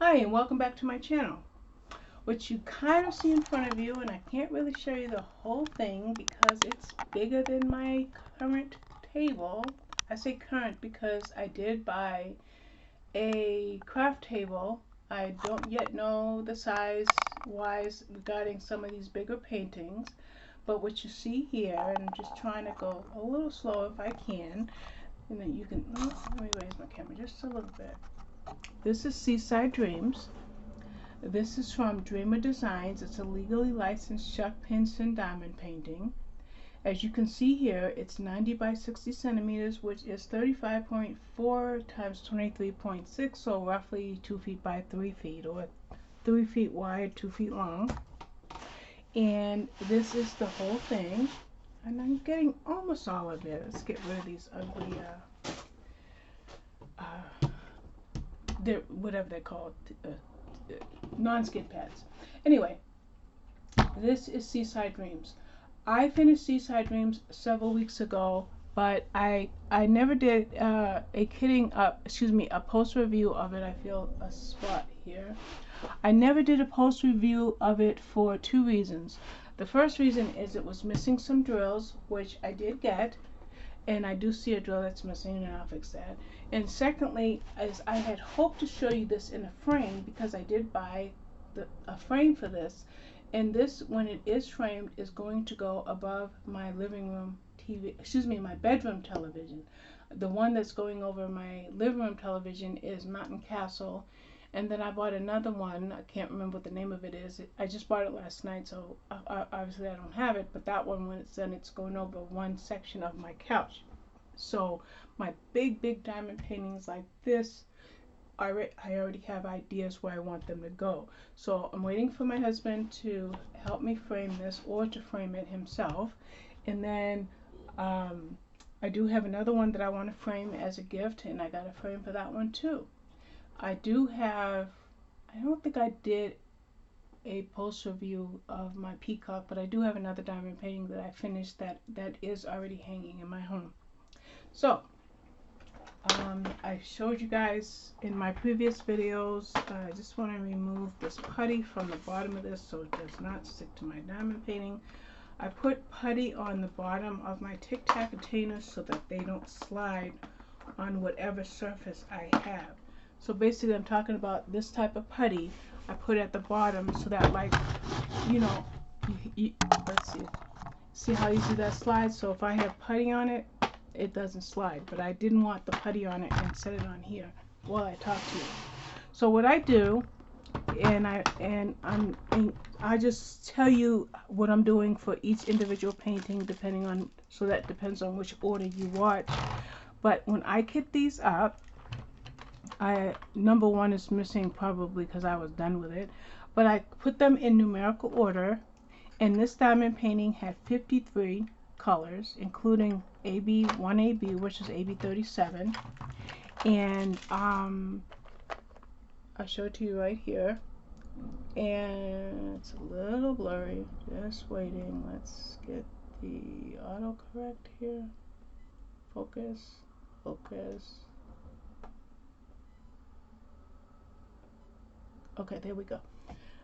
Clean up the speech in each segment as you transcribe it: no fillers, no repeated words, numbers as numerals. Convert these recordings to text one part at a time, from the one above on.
Hi, and welcome back to my channel. What you kind of see in front of you, and I can't really show you the whole thing because it's bigger than my current table. I say current because I did buy a craft table. I don't yet know the size wise regarding some of these bigger paintings, but what you see here, and I'm just trying to go a little slow if I can, and then you can, let me raise my camera just a little bit. This is Seaside Dreams. This is from Dreamer Designs. It's a legally licensed Chuck Pinson diamond painting. As you can see here, it's 90 by 60 centimeters, which is 35.4 times 23.6, so roughly 2 feet by 3 feet, or 3 feet wide, 2 feet long. And this is the whole thing. And I'm getting almost all of it. Let's get rid of these ugly, whatever they're called. Non-skid pads. Anyway, this is Seaside Dreams. I finished Seaside Dreams several weeks ago, but I never did a post review of it. I feel a spot here. I never did a post review of it for two reasons. The first reason is it was missing some drills, which I did get, and I do see a drill that's missing, and I'll fix that. And secondly, as I had hoped to show you this in a frame, because I did buy a frame for this, and this, when it is framed, is going to go above my living room TV, my bedroom television. The one that's going over my living room television is Mountain Castle, and then I bought another one. I can't remember what the name of it is. I just bought it last night, so obviously I don't have it, but that one, when it's done, it's going over one section of my couch. So my big diamond paintings like this, I already have ideas where I want them to go. So I'm waiting for my husband to help me frame this, or to frame it himself. And then I do have another one that I want to frame as a gift, and I got a frame for that one too. I do have, I don't think I did a post review of my peacock, but I do have another diamond painting that I finished that is already hanging in my home. So I showed you guys in my previous videos. I just want to remove this putty from the bottom of this so it does not stick to my diamond painting. I put putty on the bottom of my Tic Tac containers so that they don't slide on whatever surface I have. So basically I'm talking about this type of putty I put at the bottom so that, like, you know, let's see how easy that slides. So if I have putty on it, it doesn't slide, but I didn't want the putty on it and set it on here while I talk to you. So what I do, and I just tell you what I'm doing for each individual painting, depending on, so that depends on which order you watch. But when I kit these up, number one is missing probably because I was done with it, but I put them in numerical order, and this diamond painting had 53 colors, including AB 1AB, which is AB 37, and I'll show it to you right here, and it's a little blurry, just waiting. Let's get the autocorrect here. Focus. Okay, there we go.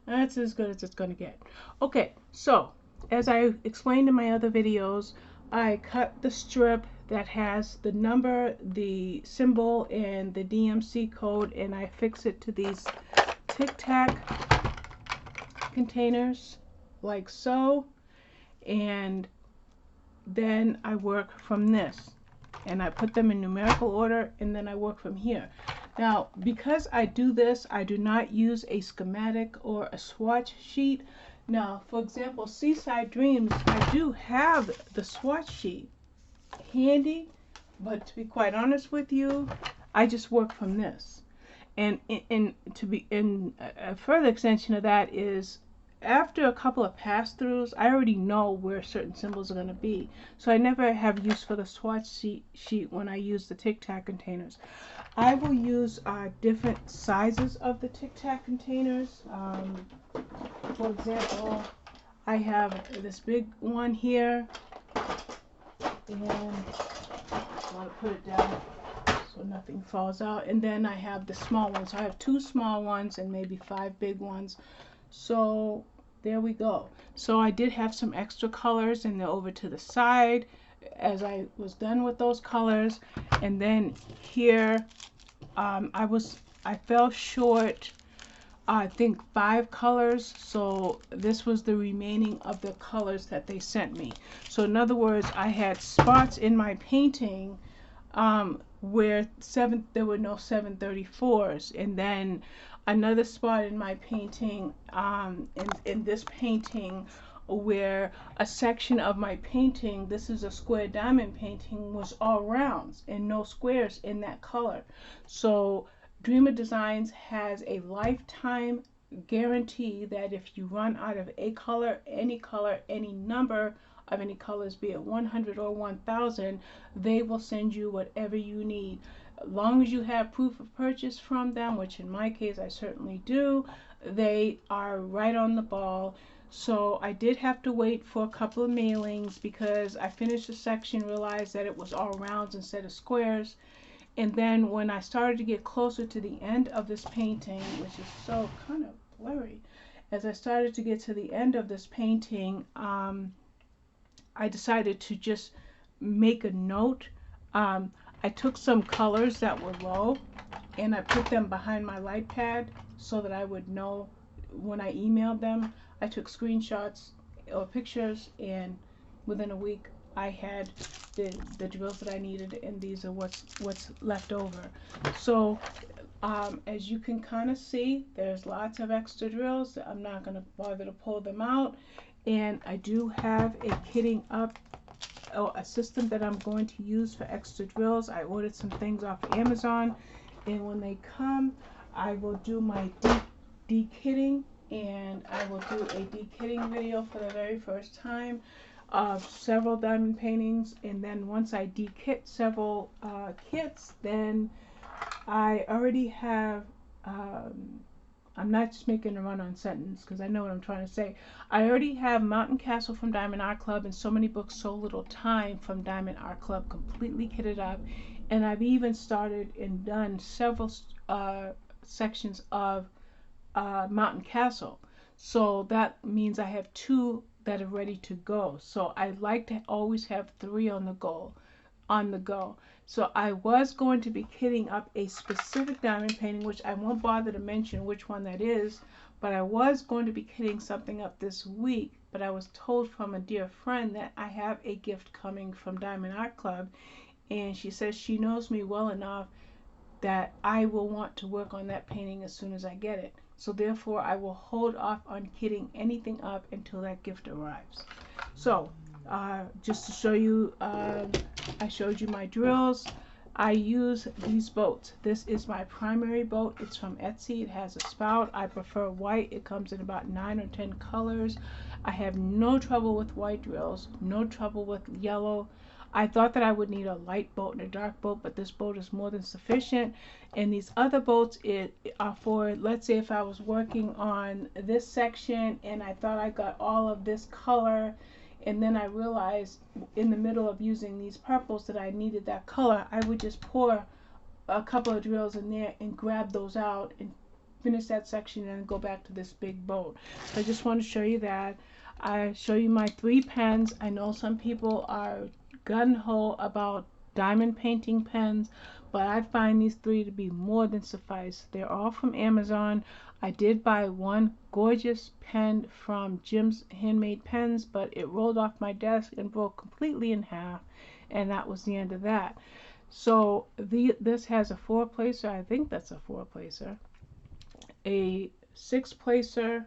That's as good as it's going to get. Okay, so as I explained in my other videos, I cut the strip that has the number, the symbol, and the DMC code, and I fix it to these Tic Tac containers like so, and then I work from this, and I put them in numerical order, and then I work from here. Now, because I do this, I do not use a schematic or a swatch sheet. Now, for example, Seaside Dreams, I do have the swatch sheet handy, but to be quite honest with you, I just work from this. And a further extension of that is, after a couple of pass-throughs, I already know where certain symbols are going to be. So I never have use for the swatch sheet when I use the Tic Tac containers. I will use different sizes of the Tic Tac containers. For example, I have this big one here, and I want to put it down so nothing falls out. And then I have the small ones. So I have 2 small ones and maybe 5 big ones. So there we go. So I did have some extra colors, and they're over to the side as I was done with those colors. And then here I fell short, I think 5 colors, so this was the remaining of the colors that they sent me. So in other words, I had spots in my painting where there were no 734s, and then another spot in my painting, in this painting, where a section of my painting, this is a square diamond painting, was all rounds and no squares in that color. So Dreamer Designs has a lifetime guarantee that if you run out of a color, any number of any colors, be it 100 or 1000, they will send you whatever you need. As long as you have proof of purchase from them, which in my case I certainly do, they are right on the ball. So I did have to wait for a couple of mailings because I finished the section, realized that it was all rounds instead of squares. And then when I started to get closer to the end of this painting, which is so kind of blurry, as I started to get to the end of this painting, I decided to just make a note. I took some colors that were low and I put them behind my light pad so that I would know when I emailed them. I took screenshots or pictures, and within a week I had the drills that I needed, and these are what's left over. So as you can kind of see, there's lots of extra drills. I'm not going to bother to pull them out, and I do have a kitting up, a system that I'm going to use for extra drills. I ordered some things off of Amazon, and when they come I will do my de-kitting, and I will do a de-kitting video for the very first time of several diamond paintings. And then once I de-kit several kits, then I already have, I'm not just making a run-on sentence because I know what I'm trying to say. I already have Mountain Castle from Diamond Art Club and So Many Books, So Little Time from Diamond Art Club completely kitted up, and I've even started and done several sections of Mountain Castle. So that means I have 2 that are ready to go. So I like to always have 3 on the go. So I was going to be kitting up a specific diamond painting, which I won't bother to mention which one that is, but I was going to be kitting something up this week, but I was told from a dear friend that I have a gift coming from Diamond Art Club, and she says she knows me well enough that I will want to work on that painting as soon as I get it. So therefore I will hold off on kitting anything up until that gift arrives. So just to show you, I showed you my drills. I use these boats. This is my primary boat. It's from Etsy. It has a spout. I prefer white. It comes in about 9 or 10 colors. I have no trouble with white drills, no trouble with yellow. I thought that I would need a light boat and a dark boat, but this boat is more than sufficient. And these other boats are for, let's say if I was working on this section and I thought I got all of this color, and then I realized in the middle of using these purples that I needed that color, I would just pour a couple of drills in there and grab those out and finish that section and go back to this big boat. So I just want to show you that. I show you my 3 pens. I know some people are gun-ho about diamond painting pens, but I find these 3 to be more than suffice. They're all from Amazon. I did buy one gorgeous pen from Jim's Handmade Pens, but it rolled off my desk and broke completely in half, and that was the end of that. So this has a 4-placer. I think that's a 4-placer, a 6-placer,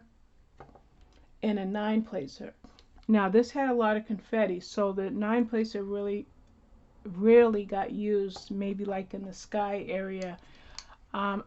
and a 9-placer. Now this had a lot of confetti, so the 9-placer really rarely got used, maybe like in the sky area.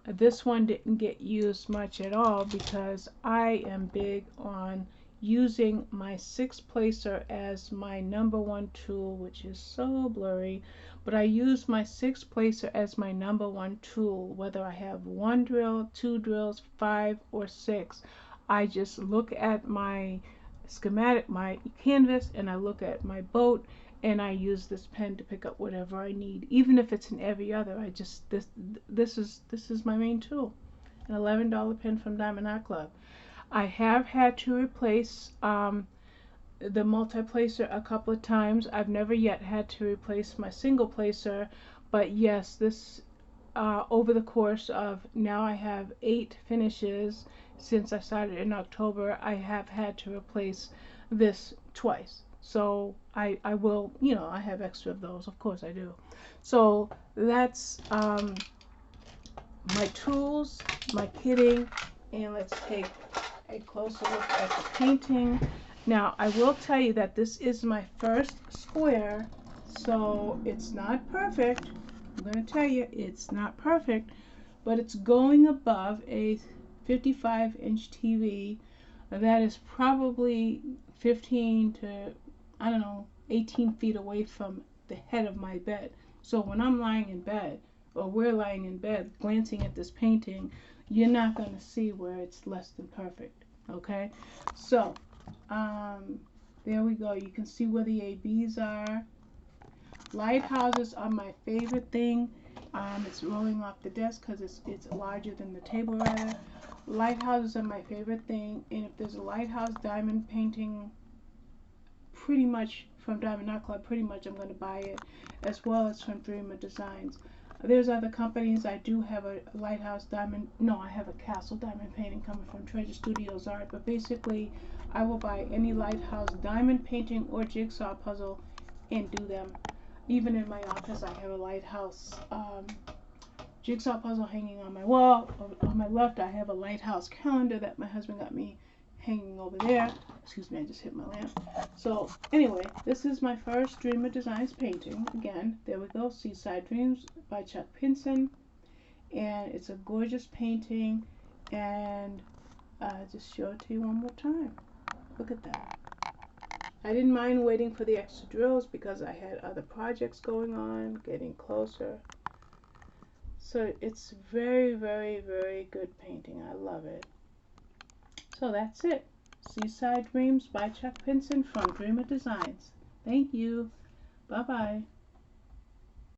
This one didn't get used much at all because I am big on using my 6-placer as my #1 tool, which is so blurry, but I use my 6-placer as my #1 tool, whether I have 1 drill, 2 drills, 5 or 6. I just look at my schematic, my canvas, and I look at my boat, and I use this pen to pick up whatever I need, even if it's in every other. This is my main tool. An $11 pen from Diamond Art Club. I have had to replace the multi-placer a couple of times. I've never yet had to replace my single placer, but yes, this over the course of, now I have 8 finishes since I started in October, I have had to replace this twice. So I will, you know, I have extra of those, of course I do. So that's my tools, my kitting, and let's take a closer look at the painting. Now I will tell you that this is my first square, so it's not perfect. I'm going to tell you it's not perfect, but it's going above a 55-inch TV that is probably 15 to, I don't know, 18 feet away from the head of my bed. So when I'm lying in bed, or we're lying in bed glancing at this painting, you're not going to see where it's less than perfect. Okay, so there we go. You can see where the ABs are. Lighthouses are my favorite thing. It's rolling off the desk because it's larger than the table, rather. Lighthouses are my favorite thing, and if there's a lighthouse diamond painting, pretty much from Diamond Art Club, pretty much I'm going to buy it, as well as from Dreamer Designs. There's other companies. I do have a lighthouse diamond, no, I have a castle diamond painting coming from Treasure Studios Art, but basically I will buy any lighthouse diamond painting or jigsaw puzzle and do them. Even in my office, I have a lighthouse jigsaw puzzle hanging on my wall. On my left, I have a lighthouse calendar that my husband got me hanging over there. Excuse me, I just hit my lamp. So anyway, this is my first Dreamer Designs painting. Again, there we go, Seaside Dreams by Chuck Pinson. And it's a gorgeous painting. And I'll just show it to you one more time. Look at that. I didn't mind waiting for the extra drills because I had other projects going on, getting closer. So it's very, very, very good painting. I love it. So that's it. Seaside Dreams by Chuck Pinson from Dreamer Designs. Thank you. Bye-bye.